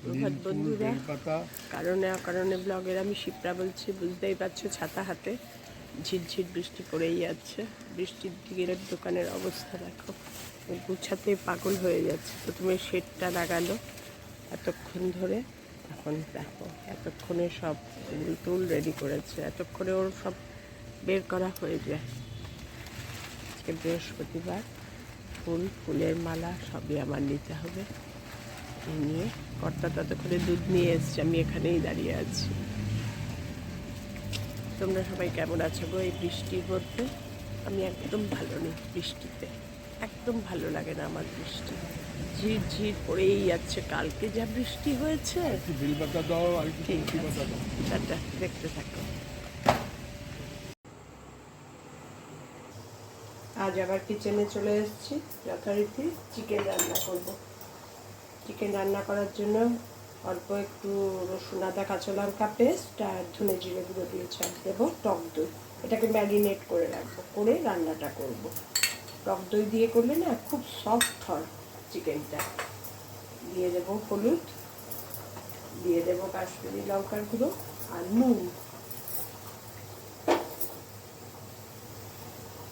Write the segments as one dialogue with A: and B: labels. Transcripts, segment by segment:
A: সুপ্রভাত বন্ধুরা। কারণে অকারণে ব্লগের আমি শিপ্রা বলছি, বুঝতেই পারছো ছাতা হাতে ঝিরঝির বৃষ্টি পড়েই যাচ্ছে। বৃষ্টির দিকের দোকানের অবস্থা দেখো, গুছাতে পাগল হয়ে যাচ্ছে। প্রথমে শেডটা লাগালো এতক্ষণ ধরে, এখন দেখো এতক্ষণে সব টুল রেডি করেছে, এতক্ষণে ওর সব বের করা হয়ে যায়। আজকে বৃহস্পতিবার, ফুলের মালা সবই আমার নিতে হবে। নিয়ে কর্তা ততক্ষণে দুধ নিয়ে এসছে, আমি এখানেই দাঁড়িয়ে আছি। তোমরা সবাই কেমন আছো গো এই বৃষ্টির মধ্যে? আমি একদম ভালো নেই বৃষ্টিতে, একদম ভালো লাগে না আমার বৃষ্টি। ঝির ঝির পড়েই যাচ্ছে, কালকে যা বৃষ্টি হয়েছে। টাটা, দেখতে থাকো। আজ আবার কিচেনে চলে এসেছি, যথারীতি চিকেন রান্না করব। চিকেন রান্না করার জন্য অল্প একটু রসুন, আদা, কাঁচা লঙ্কা পেস্ট আর ধনে জিরে গুঁড়ো দিয়েছি, আর দেবো টক দই। এটাকে ম্যারিনেট করে রাখবো, করে রান্নাটা করব। টক দই দিয়ে করলে না খুব সফট হয় চিকেনটা। দিয়ে দেবো হলুদ, দিয়ে দেবো কাশ্মীরি লঙ্কার গুঁড়ো আর নুন,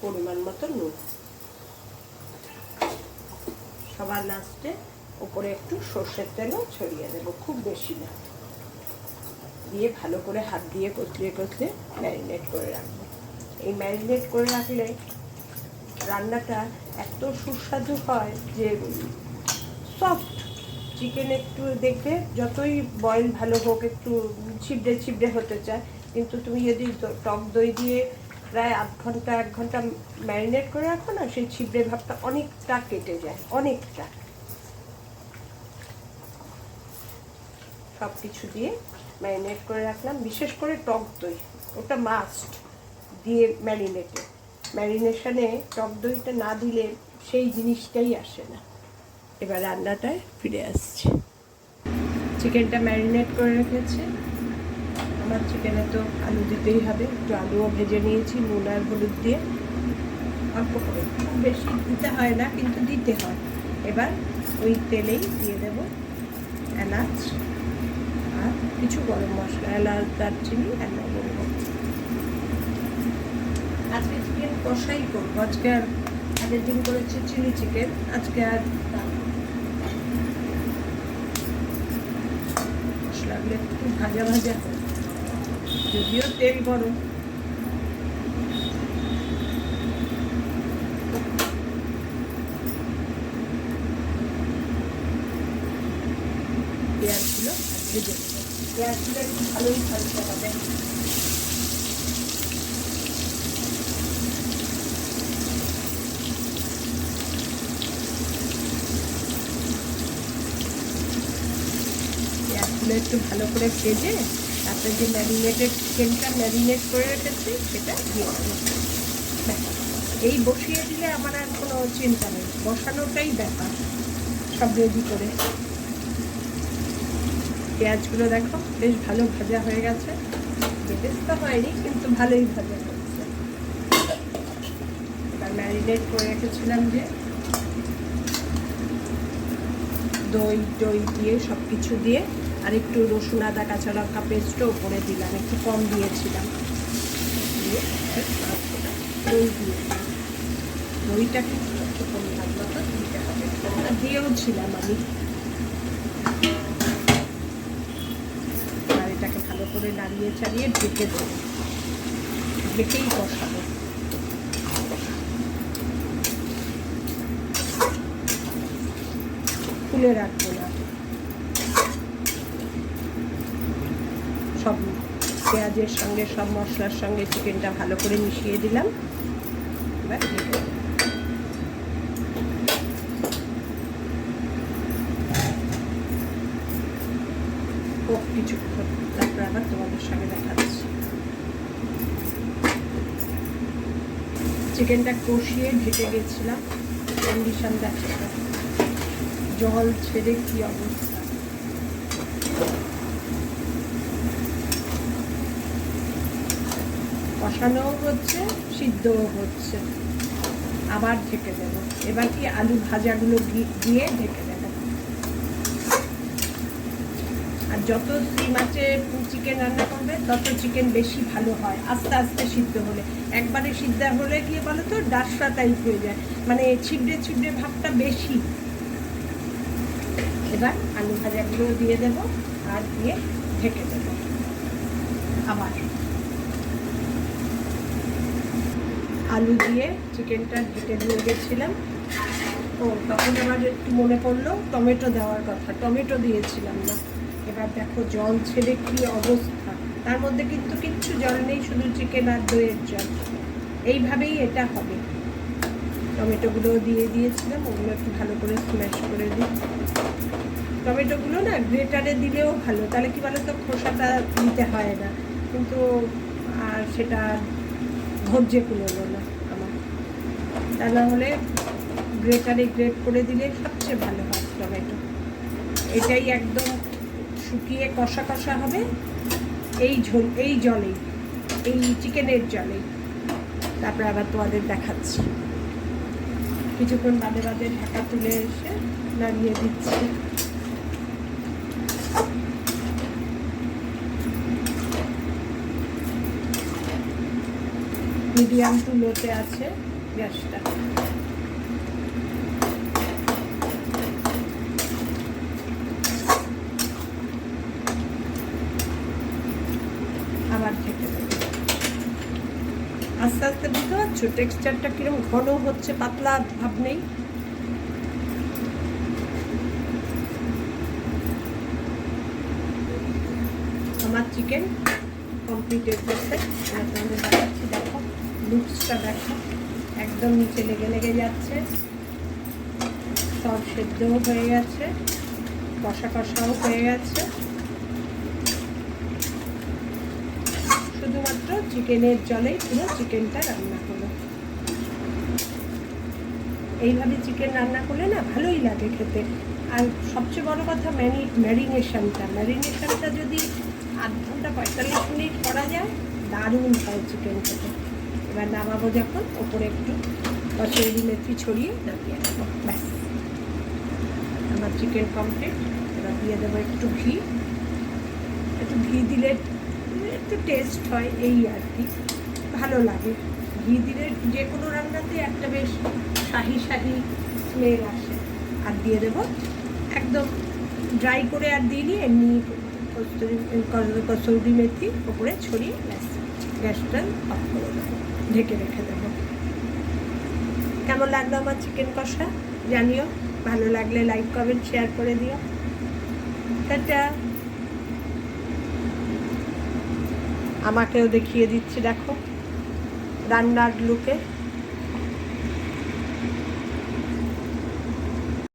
A: পরিমাণ মতো নুন। সবার লাস্টে উপরে একটু সর্ষের তেলও ছড়িয়ে দেবো, খুব বেশি না। দিয়ে ভালো করে হাত দিয়ে কচলিয়ে কচলিয়ে ম্যারিনেট করে রাখবো। এই ম্যারিনেট করে রাখলে রান্নাটা এত সুস্বাদু হয় যে সফট চিকেন। একটু দেখবে যতই বয়েল ভালো হোক, একটু ছিবড়ে ছিবড়ে হতে চায়, কিন্তু তুমি যদি টক দই দিয়ে প্রায় আধ ঘন্টা 1 ঘন্টা ম্যারিনেট করে রাখো না, সেই ছিবড়ে ভাবটা অনেকটা কেটে যায়, অনেকটা। সব কিছু দিয়ে ম্যারিনেট করে রাখলাম, বিশেষ করে টক দই, ওটা মাস্ট দিয়ে ম্যারিনেশনে টক দইটা না দিলে সেই জিনিসটাই আসে না। এবার রান্নাটায় ফিরে আসছি। চিকেনটা ম্যারিনেট করে রেখেছি। আমার চিকেনে তো আলু দিতেই হবে, একটু আলুও ভেজে নিয়েছি নুন আর হলুদ দিয়ে, অল্প করে, খুব বেশি দিতে হয় না কিন্তু দিতে হয়। এবার ওই তেলেই দিয়ে দেব এলাচ আর কিছু গরম মশলা, এলাচ, দারচিনি আর লবঙ্গ। আজকে চিকেন কষাই করবো। আজকে আর আগের দিন করেছি চিলি চিকেন, আজকে আর মশলাগুলো একটু ভাজা ভাজা হয়, যদিও তেল গরম। পেঁয়াজগুলো ভেজে দেবো, পেঁয়াজগুলো একটু ভালোই ভাজতে হবে। পেঁয়াজগুলো একটু ভালো করে ভেজে তারপরে যে চিকেনটা ম্যারিনেট করে রেখেছি সেটা দিয়ে দেবো। এই বসিয়ে দিলে আমার আর কোনো চিন্তা নেই, বসানোটাই ব্যাপার। সব রেডি করে পেঁয়াজগুলো দেখো বেশ ভালো ভাজা হয়ে গেছে, বেশ হয়নি কিন্তু ভালোই ভাজা হয়েছে। এবার ম্যারিনেট করে রেখেছিলাম যে দই দিয়ে সব কিছু দিয়ে, আর একটু রসুন, আদা, কাঁচা লঙ্কা পেস্টও উপরে দিলাম, একটু কম দিয়েছিলাম। দিয়ে দই দিয়ে দইটা কিন্তু একটু পরিমাণ মতো দিতে হবে, দিয়েও ছিলাম আমি। আর এটাকে ভালো করে নাড়িয়ে চাড়িয়ে ঢেকে দেবো, ঢেকেই কষাবো। খুলে রাখবো না। সব পেঁয়াজের সঙ্গে, সব মশলার সঙ্গে চিকেনটা ভালো করে মিশিয়ে দিলাম। এবার কিছুক্ষণ, তারপর আবার তোমাদের সঙ্গে দেখাচ্ছি। চিকেনটা কষিয়ে ঢেকে গেছিলাম, কন্ডিশন দেখো, জল ছেড়ে কি অবস্থা। কষানোও হচ্ছে, সিদ্ধও হচ্ছে। আবার ঢেকে দেবো। এবার কি আলু ভাজাগুলো দিয়ে ঢেকে দেবো। আর যত সিম আঁচে চিকেন রান্না করবে তত চিকেন বেশি ভালো হয়, আস্তে আস্তে সিদ্ধ হলে। একবারে সিদ্ধ হলে গিয়ে বলো তো ডাসা টাইপ হয়ে যায়, মানে ছিবড়ে ছিবড়ে ভাবটা বেশি। এবার আলু ভাজাগুলো দিয়ে দেবো আর দিয়ে ঢেকে দেবো। আবার আলু দিয়ে চিকেনটা ঢেকে দিয়ে গেছিলাম। ও তখন আমার একটু মনে পড়লো টমেটো দেওয়ার কথা, টমেটো দিয়েছিলাম না। এবার দেখো জল ছেড়ে কি অবস্থা, তার মধ্যে কিন্তু কিচ্ছু জল নেই, শুধু চিকেন আর দইয়ের জল। এইভাবেই এটা হবে। টমেটোগুলো দিয়ে দিয়েছিলাম, ওগুলো একটু ভালো করে স্ম্যাশ করে দিই। টমেটোগুলো না গ্রেটারে দিলেও ভালো, তাহলে কি বলো তো খোসাটা দিতে হয় না, কিন্তু আর সেটা ধৈর্যে কুলোলো না আমার। তা না হলে গ্রেটারে গ্রেট করে দিলে সবচেয়ে ভালো হয় টমেটো। এটাই একদম শুকিয়ে কষা কষা হবে এই ঝোল, এই জলেই, এই চিকেনের জলেই। তারপরে আবার তোমাদের দেখাচ্ছি। কিছুক্ষণ বাদে বাদে ঢাকা তুলে এসে নাড়িয়ে দিচ্ছি। মিডিয়াম টু লোতে আছে গ্যাসটা। আবার ঢেকে দেবো। আস্তে আস্তে বুঝতে পারছো টেক্সচারটা কিরকম ঘন হচ্ছে, পাতলা ভাব নেই। আমার চিকেন কমপ্লিট হয়ে গেছে। তোমাদের দেখাচ্ছি, দেখো লুকসটা দেখো, একদম নিচে লেগে লেগে যাচ্ছে, সব সেদ্ধও হয়ে গেছে, কষা কষাও হয়ে গেছে। শুধুমাত্র চিকেনের জলেই পুরো চিকেনটা রান্না করো। এইভাবে চিকেন রান্না করলে না ভালোই লাগে খেতে। আর সবচেয়ে বড় কথা ম্যারিনেশনটা যদি 8 ঘন্টা 45 মিনিট করা যায় দারুণ হয় চিকেন খেতে। এবার নামাবো যখন ওপরে একটু কসুরি মেথি ছড়িয়ে নামিয়ে দেবো, ব্যাস আমার চিকেন কমপ্লিট। এবার দিয়ে দেবো একটু ঘি। একটু ঘি দিলে একটু টেস্ট হয়, এই আর কি, ভালো লাগে। ঘি দিলে যে কোনো রান্নাতে একটা বেশ শাহি শাহি স্মেল আসে। আর দিয়ে দেবো একদম ড্রাই করে, আর দিইনি এমনি কসুরি মেথি ওপরে ছড়িয়ে ব্যাস গ্যাসটা অফ করে দেবো, ঢেকে রেখে দেবো। কেমন লাগলো আমার চিকেন কষা জানিও, ভালো লাগলে লাইক কমেন্ট শেয়ার করে দিও। টাটা। আমাকেও দেখিয়ে দিচ্ছি, দেখো রান্নার লুকে।